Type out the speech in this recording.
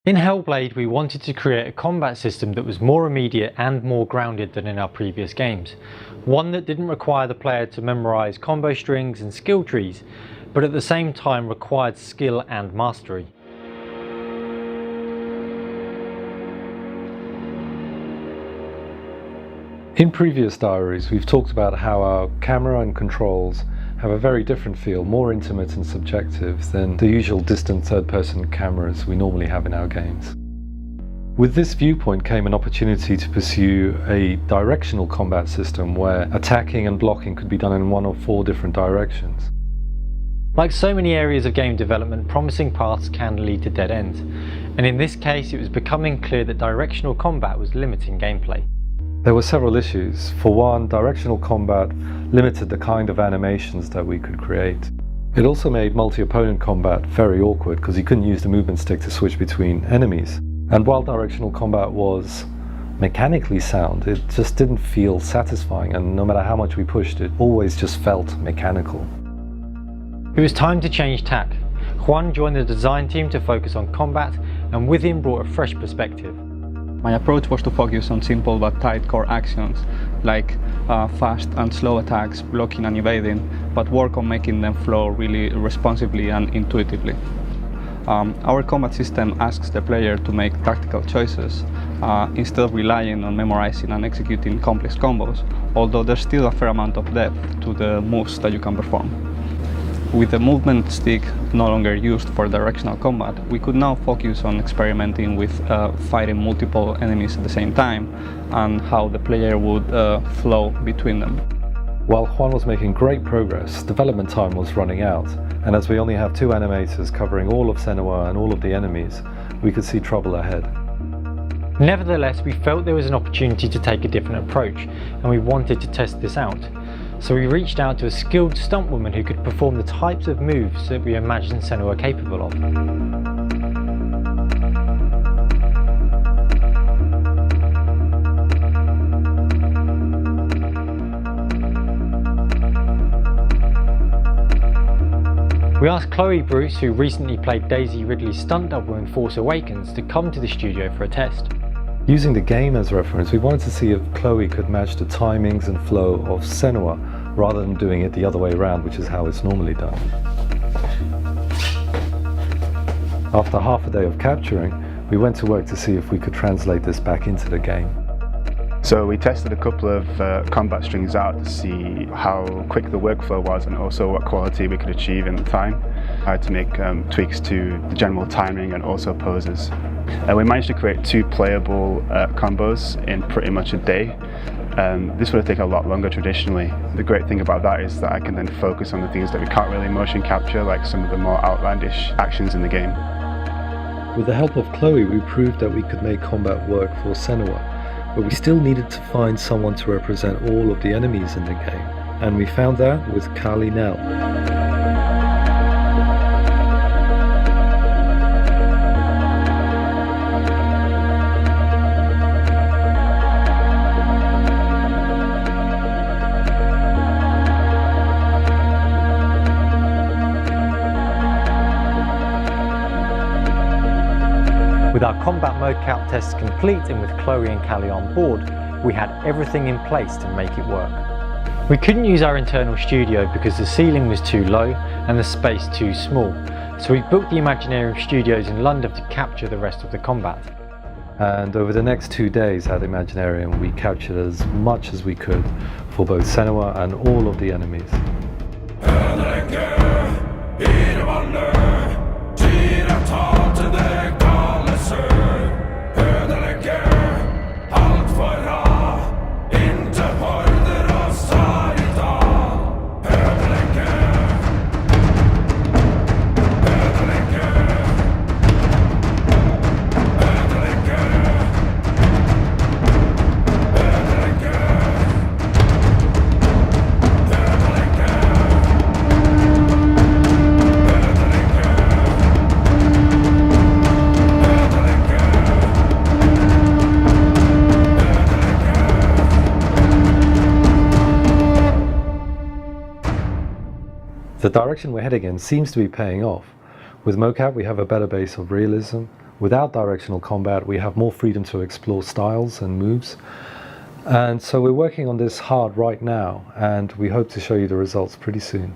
In Hellblade, we wanted to create a combat system that was more immediate and more grounded than in our previous games. One that didn't require the player to memorize combo strings and skill trees, but at the same time required skill and mastery. In previous diaries, we've talked about how our camera and controls have a very different feel, more intimate and subjective than the usual distant third-person cameras we normally have in our games. With this viewpoint came an opportunity to pursue a directional combat system where attacking and blocking could be done in one of 4 different directions. Like so many areas of game development, promising paths can lead to dead ends, and in this case it was becoming clear that directional combat was limiting gameplay. There were several issues. For one, directional combat limited the kind of animations that we could create. It also made multi-opponent combat very awkward because you couldn't use the movement stick to switch between enemies. And while directional combat was mechanically sound, it just didn't feel satisfying, and no matter how much we pushed, it always just felt mechanical. It was time to change tack. Juan joined the design team to focus on combat, and with him brought a fresh perspective. My approach was to focus on simple but tight core actions, like fast and slow attacks, blocking and evading, but work on making them flow really responsively and intuitively. Our combat system asks the player to make tactical choices instead of relying on memorizing and executing complex combos, although there's still a fair amount of depth to the moves that you can perform. With the movement stick no longer used for directional combat, we could now focus on experimenting with fighting multiple enemies at the same time and how the player would flow between them. While Juan was making great progress, development time was running out, and as we only have 2 animators covering all of Senua and all of the enemies, we could see trouble ahead. Nevertheless, we felt there was an opportunity to take a different approach, and we wanted to test this out. So we reached out to a skilled stuntwoman who could perform the types of moves that we imagined Senua were capable of. We asked Chloe Bruce, who recently played Daisy Ridley's stunt double in Force Awakens, to come to the studio for a test. Using the game as reference, we wanted to see if Chloe could match the timings and flow of Senua rather than doing it the other way around, which is how it's normally done. After half a day of capturing, we went to work to see if we could translate this back into the game. So we tested a couple of combat strings out to see how quick the workflow was and also what quality we could achieve in the time. I had to make tweaks to the general timing and also poses. We managed to create 2 playable combos in pretty much a day. This would have taken a lot longer traditionally. The great thing about that is that I can then focus on the things that we can't really motion capture, like some of the more outlandish actions in the game. With the help of Chloe, we proved that we could make combat work for Senua, but we still needed to find someone to represent all of the enemies in the game, and we found that with Kali Nell. With our combat mocap tests complete and with Chloe and Callie on board, we had everything in place to make it work. We couldn't use our internal studio because the ceiling was too low and the space too small, so we booked the Imaginarium Studios in London to capture the rest of the combat. And over the next 2 days at Imaginarium, we captured as much as we could for both Senua and all of the enemies. The direction we're heading in seems to be paying off. With mocap we have a better base of realism, without directional combat, we have more freedom to explore styles and moves. And so we're working on this hard right now, and we hope to show you the results pretty soon.